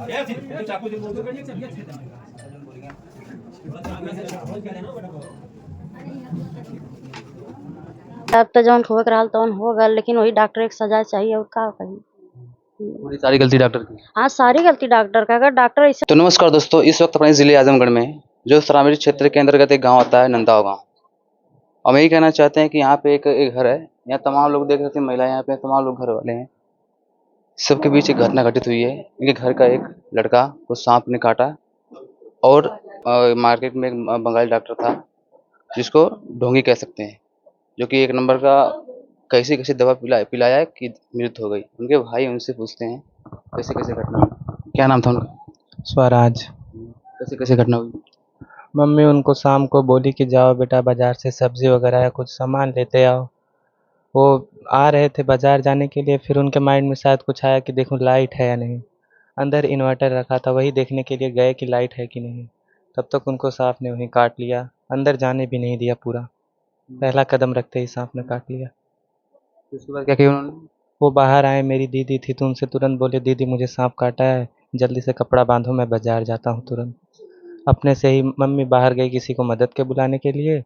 अब तो जौन होके रहल तौन हो गल, लेकिन वही डॉक्टर के सजा चाहिए और का कही। पूरी सारी गलती डॉक्टर की। हाँ, सारी गलती डॉक्टर का। अगर डॉक्टर ऐसे तो नमस्कार दोस्तों, इस वक्त अपने जिले आजमगढ़ में जो सरामिली क्षेत्र के अंतर्गत एक गांव आता है, नंदाव गांव। हम यही कहना चाहते हैं कि यहाँ पे एक घर है। यहाँ तमाम लोग देख सकते हैं, महिलाएं यहाँ पे, तमाम लोग घर वाले हैं। सबके बीच एक घटना घटित हुई है। इनके घर का एक लड़का को सांप ने काटा और मार्केट में एक बंगाली डॉक्टर था जिसको ढोंगी कह सकते हैं, जो कि एक नंबर का कैसी कैसी दवा पिलाया कि मृत्यु हो गई। उनके भाई उनसे पूछते हैं कैसे कैसे घटना हुई। क्या नाम था उनका? स्वराज। कैसे कैसे घटना हुई? मम्मी उनको शाम को बोली कि जाओ बेटा बाज़ार से सब्ज़ी वगैरह या कुछ सामान लेते आओ। वो आ रहे थे बाज़ार जाने के लिए, फिर उनके माइंड में शायद कुछ आया कि देखूँ लाइट है या नहीं। अंदर इन्वर्टर रखा था, वही देखने के लिए गए कि लाइट है कि नहीं। तब तक उनको साँप ने वहीं काट लिया, अंदर जाने भी नहीं दिया पूरा। पहला कदम रखते ही साँप ने काट लिया। फिर उसके बाद क्या किया उन्होंने? वो बाहर आए, मेरी दीदी थी तो उनसे तुरंत बोले दीदी मुझे साँप काटा है, जल्दी से कपड़ा बांधो मैं बाज़ार जाता हूँ तुरंत। अपने से ही मम्मी बाहर गई किसी को मदद के बुलाने के लिए।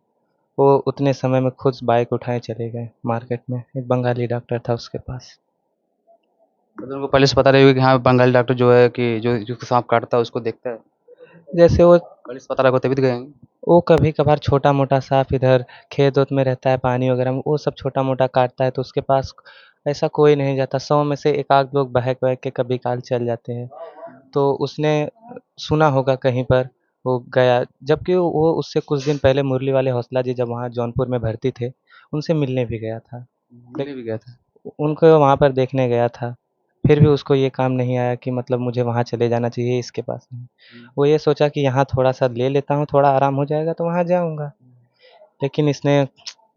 वो उतने समय में खुद बाइक उठाए चले गए मार्केट में। एक बंगाली डॉक्टर था उसके पास। मतलब उनको पहले से पता रहेगा कि हाँ बंगाली डॉक्टर जो है कि जो जिसको सांप काटता है उसको देखता है। जैसे वो पहले से पता रहेगा तभी तो गए होंगे। वो कभी कभार छोटा मोटा सांप इधर खेत वेत में रहता है, पानी वगैरह में वो सब छोटा मोटा काटता है तो उसके पास ऐसा कोई नहीं जाता। 100 में से एक आध लोग बहक बहक के कभी काल चल जाते हैं। तो उसने सुना होगा कहीं पर, वो गया। जबकि वो उससे कुछ दिन पहले मुरली वाले हौसला जी जब वहाँ जौनपुर में भर्ती थे, उनसे मिलने भी गया था। मिलने भी गया था। उनको वहाँ पर देखने गया था, फिर भी उसको ये काम नहीं आया कि मतलब मुझे वहाँ चले जाना चाहिए, इसके पास नहीं। वो ये सोचा कि यहाँ थोड़ा-सा ले लेता हूँ, थोड़ा आराम हो जाएगा तो वहाँ जाऊँगा। लेकिन इसने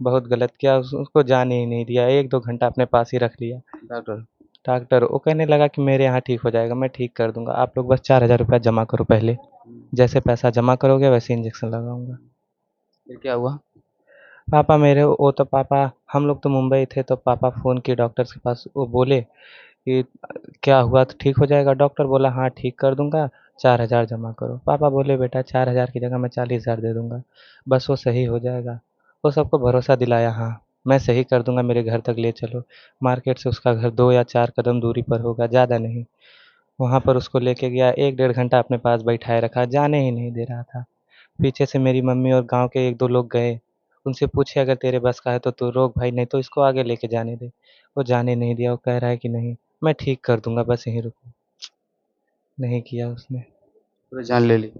बहुत गलत किया, उसको जाने ही नहीं दिया, 1-2 घंटा अपने पास ही रख लिया। डॉक्टर डॉक्टर वो कहने लगा कि मेरे यहाँ ठीक हो जाएगा, मैं ठीक कर दूँगा, आप लोग बस 4000 रुपया जमा करो पहले। जैसे पैसा जमा करोगे वैसे इंजेक्शन लगाऊँगा। फिर क्या हुआ? पापा मेरे वो तो पापा हम लोग तो मुंबई थे तो पापा फ़ोन किए डॉक्टर्स के पास, वो बोले कि क्या हुआ तो ठीक हो जाएगा? डॉक्टर बोला हाँ ठीक कर दूँगा, 4000 जमा करो। पापा बोले बेटा 4000 की जगह मैं 40,000 दे दूँगा, बस वो सही हो जाएगा। वो सबको भरोसा दिलाया हाँ, मैं सही कर दूँगा, मेरे घर तक ले चलो। मार्केट से उसका घर 2 या 4 कदम दूरी पर होगा, ज़्यादा नहीं। वहाँ पर उसको लेके गया, 1 डेढ़ घंटा अपने पास बैठाए रखा, जाने ही नहीं दे रहा था। पीछे से मेरी मम्मी और गाँव के 1-2 लोग गए, उनसे पूछे अगर तेरे बस का है तो तू रोक भाई, नहीं तो इसको आगे लेके जाने दे। वो जाने नहीं दिया, वो कह रहा है कि नहीं, मैं ठीक कर दूँगा, बस यहीं रुको। नहीं किया उसने, पूरी जान ले ली।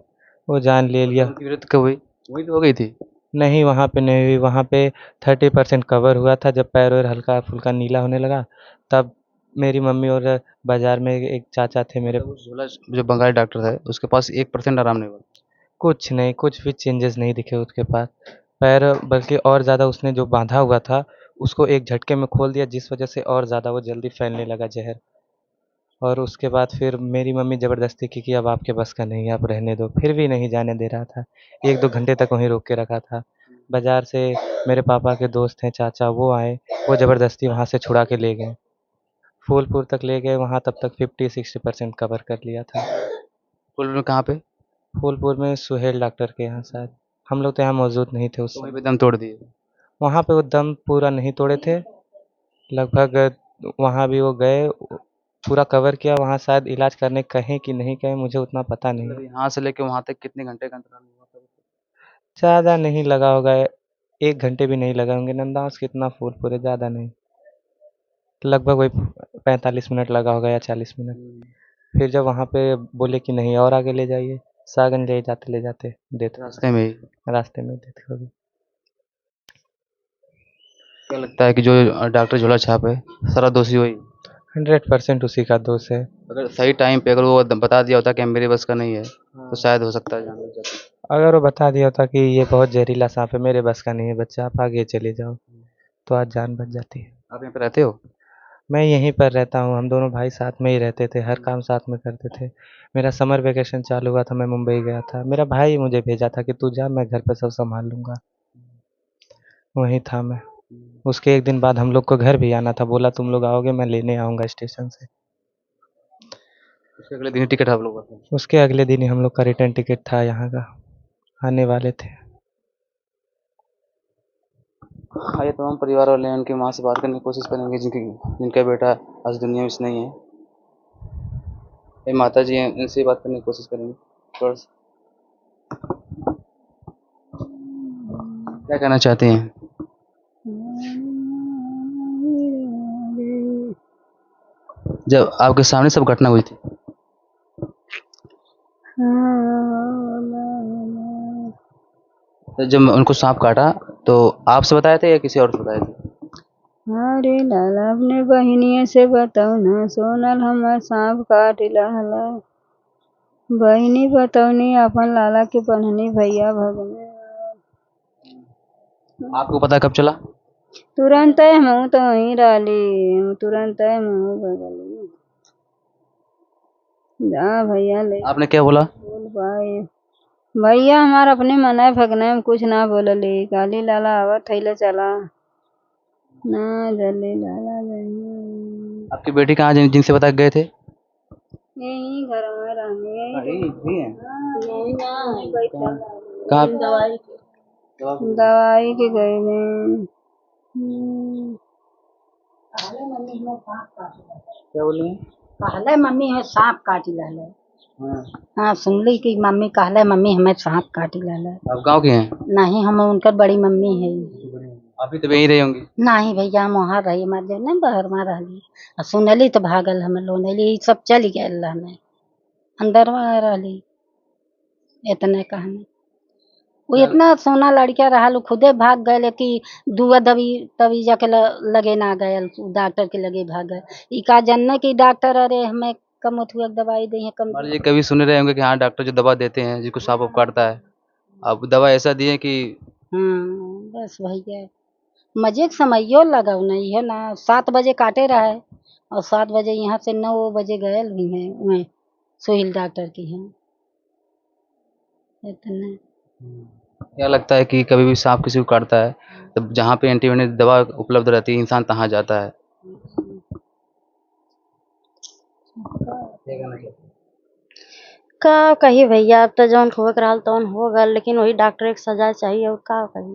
वो जान ले तो लिया। उनकी मृत्यु कब हुई? वही तो हो गई थी। नहीं, वहाँ पे नहीं हुई, वहाँ पे 30% कवर हुआ था, जब पैर-वैर हल्का-फुल्का नीला होने लगा, तब मेरी मम्मी और बाज़ार में एक चाचा थे मेरे, मतलब उस झोला जो बंगाली डॉक्टर था उसके पास 1% आराम नहीं हुआ। कुछ नहीं, कुछ भी चेंजेस नहीं दिखे उसके पास। पैर बल्कि और ज़्यादा उसने जो बाँधा हुआ था, उसको एक झटके में खोल दिया जिस वजह से और ज़्यादा वो जल्दी फैलने लगा ज़हर। और उसके बाद फिर मेरी मम्मी ज़बरदस्ती की कि अब आपके बस का नहीं है, आप रहने दो, फिर भी नहीं जाने दे रहा था। 1-2 घंटे तक वहीं रोक के रखा था। बाज़ार से मेरे पापा के दोस्त हैं चाचा, वो आए, वो ज़बरदस्ती वहाँ से छुड़ा के ले गए। फूलपुर तक ले गए, वहाँ तब तक 50-60% कवर कर लिया था। पुल में कहाँ पे? फूलपुर में सुहेल डॉक्टर के यहाँ शायद, हम लोग तो यहाँ मौजूद नहीं थे उस तो वहीं पे समय। दम तोड़ दिए। वहाँ पे वो दम पूरा नहीं तोड़े थे, लगभग वहाँ भी वो गए, पूरा कवर किया, वहाँ शायद इलाज करने कहें कि नहीं कहें मुझे उतना पता नहीं मतलब है। यहाँ से लेके वहाँ तक कितने घंटे का अंतराल हुआ था? ज़्यादा नहीं लगा होगा, 1 घंटे भी नहीं लगे होंगे, नंदास कितना फूलपुर है, ज़्यादा नहीं। लगभग वही 45 मिनट लगा होगा या 40 मिनट। फिर जब वहाँ पे बोले कि नहीं और आगे ले जाइए, सागन ले जाते डेथ हो रास्ते में ही। गई, रास्ते में डेथ हो गई। क्या लगता है कि जो डॉक्टर झोला छाप है सारा दोषी वही? 100% उसी का दोष है। अगर सही टाइम पे अगर वो बता दिया होता कि मेरे बस का नहीं है तो शायद हो सकता है जान बच जाती। अगर वो बता दिया होता कि ये बहुत जहरीला साँप है, मेरे बस का नहीं है बच्चा, आप आगे चले जाओ, तो आज जान बच जाती। आप यहाँ पे रहते हो? मैं यहीं पर रहता हूँ, हम दोनों भाई साथ में ही रहते थे, हर काम साथ में करते थे। मेरा समर वेकेशन चालू हुआ था, मैं मुंबई गया था, मेरा भाई मुझे भेजा था कि तू जा मैं घर पे सब सँभाल लूँगा, वहीं था मैं। उसके 1 दिन बाद हम लोग को घर भी आना था, बोला तुम लोग आओगे मैं लेने आऊँगा स्टेशन से। उसके अगले दिन ही टिकट आप लोग का था। उसके अगले दिन ही हम लोग का रिटर्न टिकट था यहाँ का, आने वाले थे। हाँ, ये तमाम परिवार वाले हैं, उनकी माँ से बात करने की कोशिश करेंगे जिनका बेटा आज दुनिया में नहीं है। ये माता जी हैं, इनसे बात करने की कोशिश करेंगे थोड़ा सा। क्या कहना चाहते हैं? जब आपके सामने सब घटना हुई थी, तो जब उनको सांप काटा तो आपसे बताए थे या किसी और से बताए थे? अरे लाला अपने बहिनिया से बताऊ ना, सोनल हमर सांप काट लहला। बहिनी बतौनी अपन लाला के बन्हनी भैया भगने। आपको पता कब चला? तुरंत हमहू तो वहीं रहली, तुरंत हमहू भगली। जा भैया ले आपने क्या बोला? बोल भाई। भैया हमार अपने मनाए भगने में कुछ ना बोलली, काली लाला आवत थैले चला ना जल्दी लाला जल्दी। आपकी बेटी कहाँ जिनसे बता के गए थे? यही घर में रहने यही है। बैठल कहाँ? दवाई के गए में। क्या बोले? कहले मम्मी हमें सांप काटी लाले। हाँ। हाँ सुनली कि मम्मी कहले मम्मी हमें सांप काटी लाले। आप गांव के हैं? नहीं हम उनकर बड़ी मम्मी है। आप भी तो यहीं रही होंगी। नहीं भैया हम वहाँ रही, हमारे जो नहीं बहर में रहली। आ सुनली तो भागल हमें लोनली, सब चल गए अल्लाह ने अंदर में रहली। इतने कहने वो इतना सोना लड़का रहा, खुदे भाग गए कि दुआ दबी तभी जाके लगे ना गए, डॉक्टर के लगे भाग गए। ई का जानना कि डॉक्टर अरे हमें कम हुआ दवाई दी है कम। मान लीजिए कभी सुन रहे होंगे कि हाँ डॉक्टर जो दवा देते हैं जिसको सांप वाप काटता है, आप दवा ऐसा दिए कि बस भैया मजे के समयो लगाओ नहीं है ना। 7 बजे काटे रहे और 7 बजे यहाँ से 9 बजे गए भी हैं वहीं सोहिल डॉक्टर की हैं इतने। क्या लगता है कि कभी भी सांप किसी को काटता है तो जहाँ पे एंटीवेनेट दवा उपलब्ध रहती है इंसान तहाँ जाता है? का कही भैया, अब तो जौन होके रहल तौन हो गल, लेकिन वही डॉक्टर के सजा चाहिए और का कही।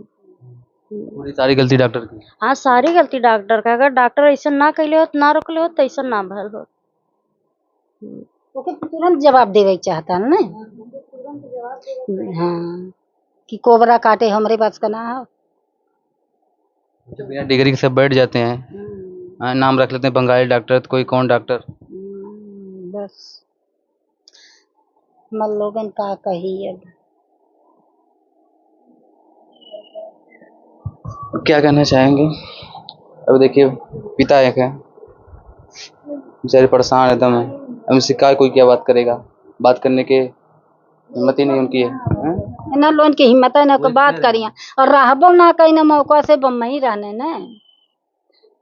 पूरी सारी गलती डॉक्टर की। हाँ सारी गलती डॉक्टर का, अगर डॉक्टर ऐसा ना कैले होत ना रोकले होत तो ऐसा ना भल होत। ओके तुरंत जवाब देवे के चाहता ना। हाँ कि कोबरा काटे हमरे पास का ना हो। जो बिना डिग्री के सब बैठ जाते हैं, हाँ, नाम रख लेते हैं बंगाली डॉक्टर तो कोई कौन डॉक्टर। बस हम लोगन का कही अब। क्या कहना चाहेंगे? अब देखिए पिता एक है, बेचारे परेशान एकदम है, अब उनसे क्या कोई क्या बात करेगा, बात करने के हिम्मत ही नहीं उनकी है, हैं? ना लोन की हिम्मत है ना कोई बात करिया और रहबो ना कहीं ना मौका से बम्बई रहने ने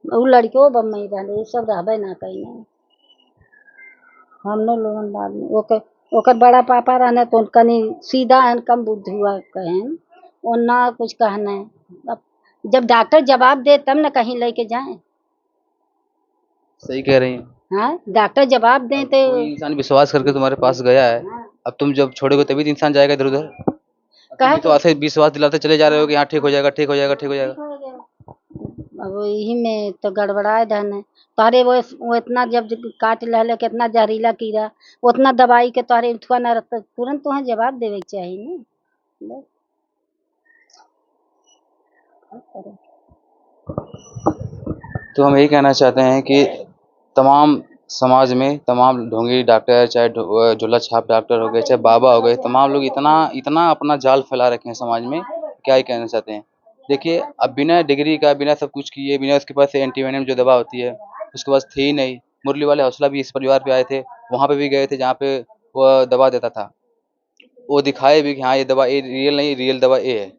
वो लड़कियों बम्बई रहने ये सब रहबे ना कहीं ना। हम लोगन बाद में ओकर बड़ा पापा रहने तो कनी सीधा है कम बुद्धि हुआ कहें और ना कुछ कहना है। अब जब डॉक्टर जवाब दे तब ना कहीं लेके जाए। सही कह रही हैं। हाँ डॉक्टर जवाब दे तो कोई इंसान विश्वास करके तुम्हारे पास गया है, अब तुम जब छोड़ोगे तभी तो इंसान जाएगा इधर उधर। कहे तो ऐसे विश्वास दिलाते चले जा रहे हो कि हाँ ठीक हो जाएगा, ठीक हो जाएगा, ठीक हो जाएगा। अब यही में तो गड़बड़ाए धन है। तोहरे वो इतना जब काट लहले कितना जहरीला कीड़ा उतना दवाई के तोहरे उठवा ना रहता तुरंत तुहें जवाब देवे के चाहिए ना। बस। तो हम यही कहना चाहते हैं कि तमाम समाज में तमाम ढोंगी डॉक्टर, चाहे झोला छाप डॉक्टर हो गए, चाहे बाबा हो गए, तमाम लोग इतना इतना अपना जाल फैला रखे हैं समाज में, क्या ही कहना चाहते हैं। देखिए अब बिना डिग्री का, बिना सब कुछ किए, बिना उसके पास एंटीवेनम जो दवा होती है उसके पास थी ही नहीं। मुरली वाले हौसला भी इस परिवार पे आए थे, वहाँ पे भी गए थे जहाँ पे वो दवा देता था, वो दिखाए भी कि हाँ ये दवा ए रियल नहीं, रियल दवा ए है।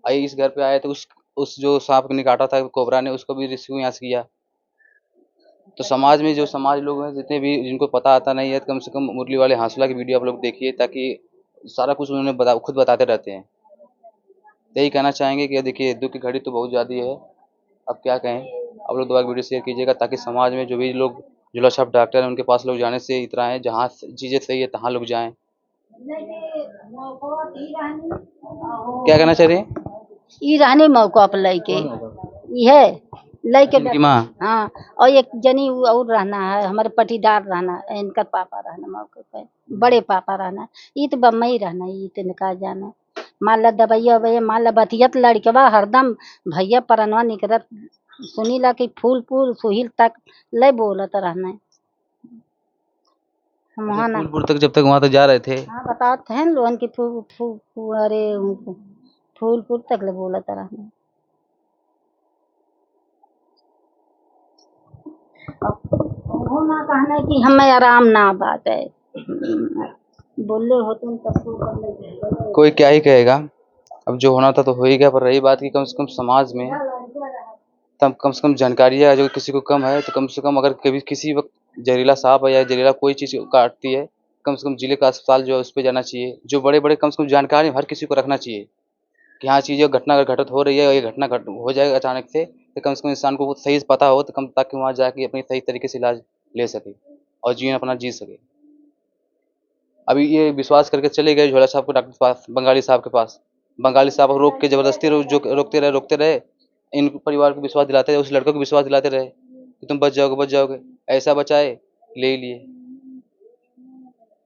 आई इस घर पे आए तो उस जो सांप ने काटा था कोबरा ने उसको भी रेस्क्यू यहाँ से किया। तो समाज में जो समाज लोग हैं जितने भी जिनको पता आता नहीं है कम से कम मुरली वाले हौसला की वीडियो आप लोग देखिए, ताकि सारा कुछ उन्होंने खुद बताते रहते हैं। यही कहना चाहेंगे कि देखिए दुख की घड़ी तो बहुत ज़्यादा है, अब क्या कहें। आप लोग दोबारा वीडियो शेयर कीजिएगा ताकि समाज में जो भी लोग झोला छाप डॉक्टर है उनके पास लोग जाने से इतना है, जहाँ चीज़ें सही है तहाँ लोग जाएं। क्या कहना चाह रही हैं? ई रहने मौका पर लइके ये लइके जिनकी माँ हाँ, और एक जनी और रहना है, हमारे पटीदार रहना, इनकर पापा रहना मौके पे, बड़े पापा रहना। ई तो बम्बई रहना, ई तो निकाल जाना। मान ला दबैया वबैया, मान ला बतियत लड़कवा हरदम भैया परनवा निकरत सुनी ला कि फूलपुर सुहिल तक ले बोलत रहना। हम वहाँ ना फूलपुर तक, जब तक वहाँ तक जा रहे थे, हाँ बताते हैं लोगन की अरे फूलपुर तक ले बोलत रहना। वो ना कहना कि हमें आराम ना बात है, बोले हो तुम सबको कर ले कोई क्या ही कहेगा। अब जो होना था तो हो ही गया। पर रही बात कि कम से कम समाज में तब कम से कम जानकारी है, जो किसी को कम है तो कम से कम अगर कभी किसी वक्त जहरीला सांप या जहरीला कोई चीज़ काटती है, कम से कम जिले का अस्पताल जो है उस पे जाना चाहिए। जो बड़े बड़े कम से कम जानकारी हर किसी को रखना चाहिए कि हाँ चीज़ें घटना अगर घटित हो रही है और ये घटना हो जाएगा अचानक से, तो कम से कम इंसान को वो सही से पता हो, तो कम ताकि वहाँ जाके अपनी सही तरीके से इलाज ले सके और जीवन अपना जी सके। अभी ये विश्वास करके चले गए झोला साहब को डॉक्टर के पास, बंगाली साहब के पास। बंगाली साहब रोक के ज़बरदस्ती जो रोकते रहे। इन परिवार को विश्वास दिलाते रहे, उस लड़के को विश्वास दिलाते रहे कि तुम बच जाओगे। ऐसा बचाए, ले ही लिए।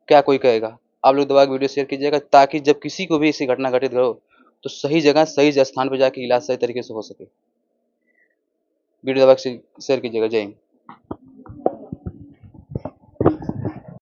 क्या कोई कहेगा? आप लोग दबा के वीडियो शेयर कीजिएगा, ताकि जब किसी को भी ऐसी घटना घटित हो तो सही जगह सही स्थान पर जाके इलाज सही तरीके से हो सके। वीडियो दबा के शेयर कीजिएगा। जय हिंद।